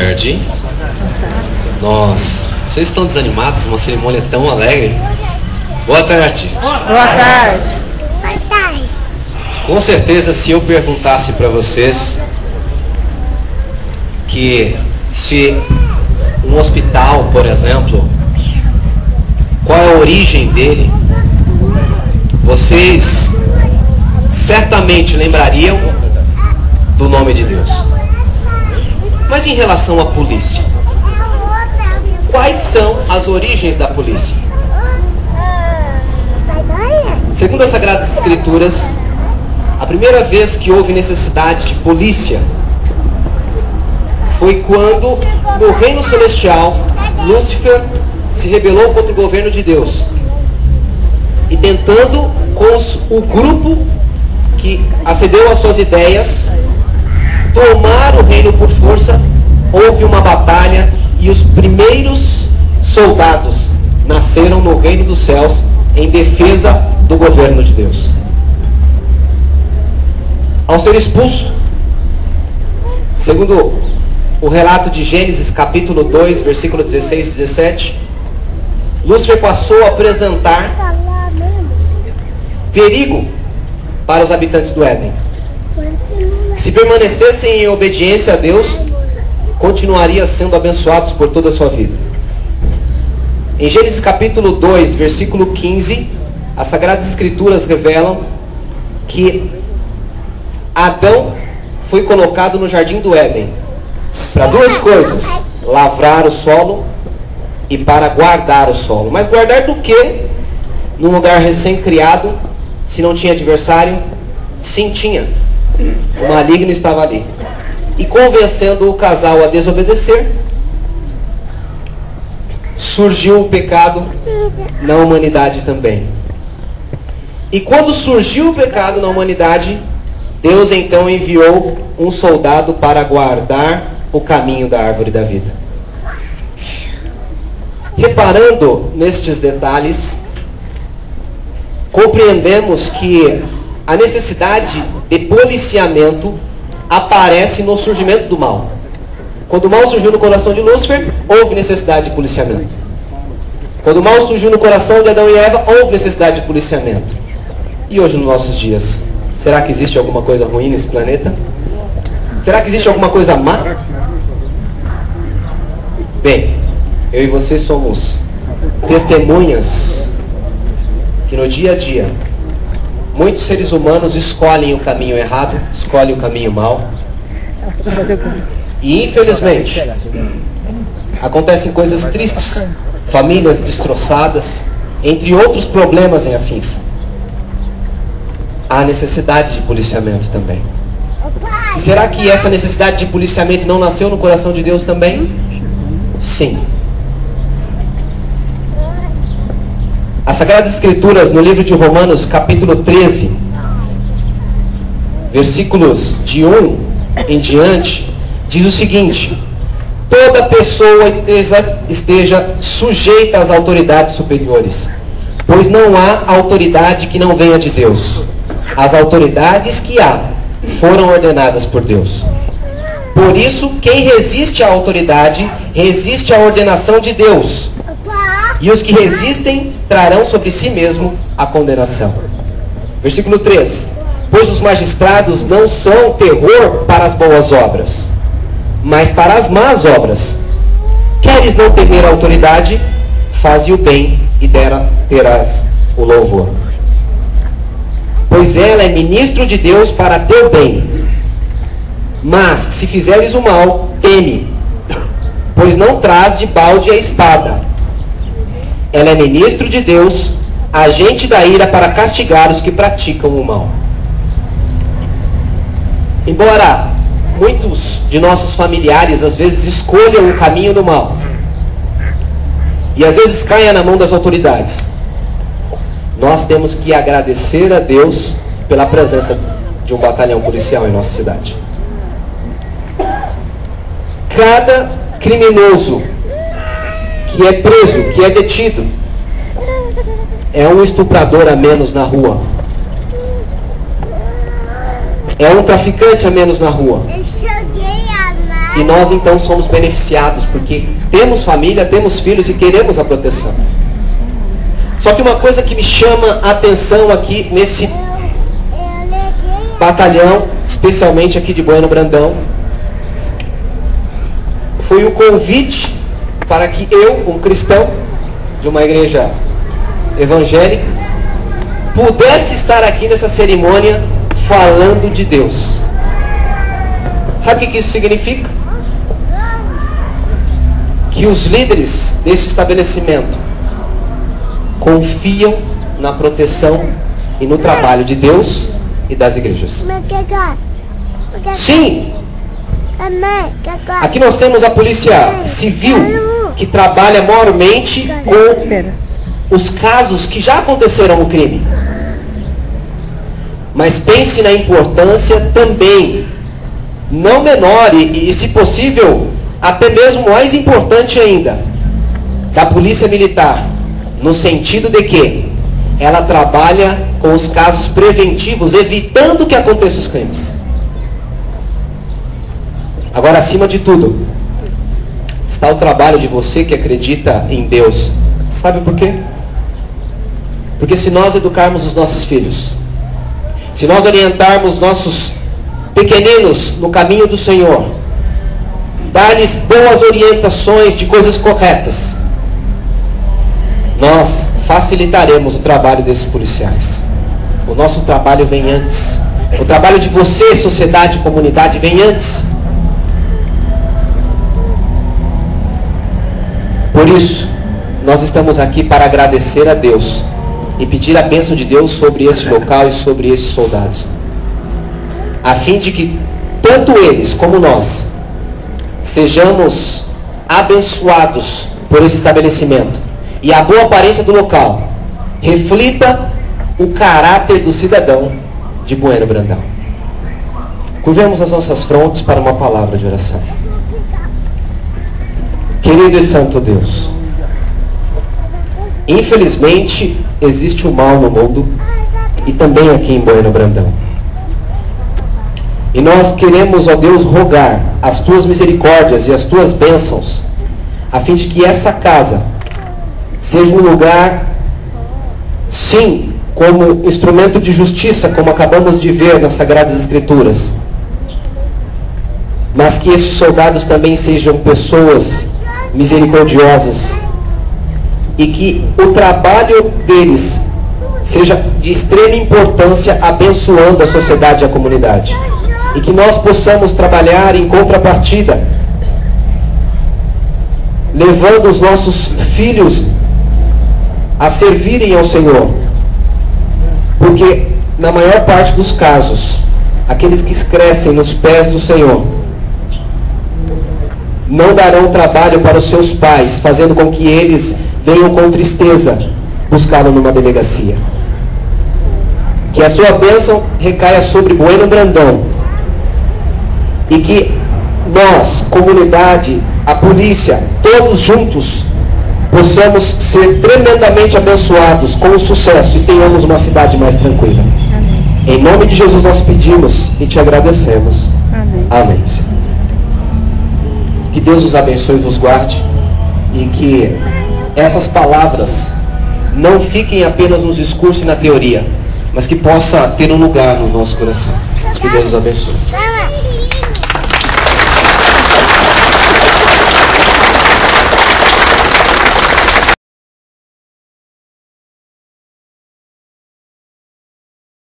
tarde. Nossa, vocês estão desanimados? Uma cerimônia tão alegre. Boa tarde. Boa tarde. Boa tarde. Com certeza, se eu perguntasse para vocês que se um hospital, por exemplo, qual é a origem dele, vocês certamente lembrariam do nome de Deus. Mas em relação à polícia, quais são as origens da polícia? Segundo as Sagradas Escrituras, a primeira vez que houve necessidade de polícia foi quando, no reino celestial, Lúcifer se rebelou contra o governo de Deus. E tentando, com o grupo que acedeu às suas ideias, tomar o reino por força, houve uma batalha e os primeiros soldados nasceram no reino dos céus em defesa do governo de Deus. Ao ser expulso, segundo o relato de Gênesis capítulo 2, versículo 16 e 17, Lúcifer passou a apresentar perigo para os habitantes do Éden. Que se permanecessem em obediência a Deus, continuariam sendo abençoados por toda a sua vida. Em Gênesis capítulo 2, versículo 15, as Sagradas Escrituras revelam que Adão foi colocado no jardim do Éden para duas coisas: lavrar o solo e para guardar o solo. Mas guardar do quê? Num lugar recém-criado, se não tinha adversário? Sim, tinha. O maligno estava ali. E convencendo o casal a desobedecer, surgiu o pecado na humanidade também. E quando surgiu o pecado na humanidade, Deus então enviou um soldado para guardar o caminho da árvore da vida. Reparando nestes detalhes, compreendemos que a necessidade de policiamento aparece no surgimento do mal. Quando o mal surgiu no coração de Lúcifer, houve necessidade de policiamento. Quando o mal surgiu no coração de Adão e Eva, houve necessidade de policiamento. E hoje, nos nossos dias, será que existe alguma coisa ruim nesse planeta? Será que existe alguma coisa má? Bem, eu e você somos testemunhas que no dia a dia muitos seres humanos escolhem o caminho errado, escolhem o caminho mau. E infelizmente acontecem coisas tristes, famílias destroçadas, entre outros problemas em afins. Há necessidade de policiamento também. E será que essa necessidade de policiamento não nasceu no coração de Deus também? Sim. As Sagradas Escrituras, no livro de Romanos, capítulo 13, versículos de 1 em diante, diz o seguinte: toda pessoa esteja sujeita às autoridades superiores, pois não há autoridade que não venha de Deus. As autoridades que há foram ordenadas por Deus. Por isso, quem resiste à autoridade, resiste à ordenação de Deus. E os que resistem trarão sobre si mesmo a condenação. Versículo 3. Pois os magistrados não são terror para as boas obras, mas para as más obras. Queres não temer a autoridade? Faze o bem e terás o louvor. Pois ela é ministro de Deus para teu bem. Mas, se fizeres o mal, teme, pois não traz de balde a espada. Ela é ministro de Deus, agente da ira para castigar os que praticam o mal. Embora muitos de nossos familiares às vezes escolham o caminho do mal, e às vezes caia na mão das autoridades, nós temos que agradecer a Deus pela presença de um batalhão policial em nossa cidade. Cada criminoso que é preso, que é detido, é um estuprador a menos na rua. É um traficante a menos na rua. E nós então somos beneficiados, porque temos família, temos filhos e queremos a proteção. Só que uma coisa que me chama a atenção aqui nesse batalhão, especialmente aqui de Bueno Brandão, foi o convite para que eu, um cristão de uma igreja evangélica, pudesse estar aqui nessa cerimônia falando de Deus. Sabe o que isso significa? Que os líderes desse estabelecimento confiam na proteção e no trabalho de Deus e das igrejas. Sim! Aqui nós temos a polícia civil que trabalha maiormente com os casos que já aconteceram no crime. Mas pense na importância também, não menor e se possível, até mesmo mais importante ainda, da polícia militar, no sentido de que ela trabalha com os casos preventivos, evitando que aconteçam os crimes. Agora, acima de tudo, está o trabalho de você que acredita em Deus. Sabe por quê? Porque se nós educarmos os nossos filhos, se nós orientarmos nossos pequeninos no caminho do Senhor, dar-lhes boas orientações de coisas corretas, nós facilitaremos o trabalho desses policiais. O nosso trabalho vem antes. O trabalho de você, sociedade, comunidade, vem antes. Por isso, nós estamos aqui para agradecer a Deus e pedir a bênção de Deus sobre esse local e sobre esses soldados, a fim de que tanto eles como nós sejamos abençoados por esse estabelecimento e a boa aparência do local reflita o caráter do cidadão de Bueno Brandão. Curvemos as nossas frontes para uma palavra de oração. Querido e santo Deus, infelizmente existe o mal no mundo e também aqui em Bueno Brandão. E nós queremos, ó Deus, rogar as tuas misericórdias e as tuas bênçãos, a fim de que essa casa seja um lugar, sim, como instrumento de justiça, como acabamos de ver nas Sagradas Escrituras, mas que esses soldados também sejam pessoas misericordiosas e que o trabalho deles seja de extrema importância, abençoando a sociedade e a comunidade. E que nós possamos trabalhar em contrapartida, levando os nossos filhos a servirem ao Senhor. Porque, na maior parte dos casos, aqueles que crescem nos pés do Senhor não darão trabalho para os seus pais, fazendo com que eles venham com tristeza buscá-lo numa delegacia. Que a sua bênção recaia sobre Bueno Brandão e que nós, comunidade, a polícia, todos juntos, possamos ser tremendamente abençoados com o sucesso e tenhamos uma cidade mais tranquila. Amém. Em nome de Jesus nós pedimos e te agradecemos. Amém. Amém. Que Deus os abençoe e vos guarde e que essas palavras não fiquem apenas nos discursos e na teoria, mas que possa ter um lugar no nosso coração. Que Deus os abençoe.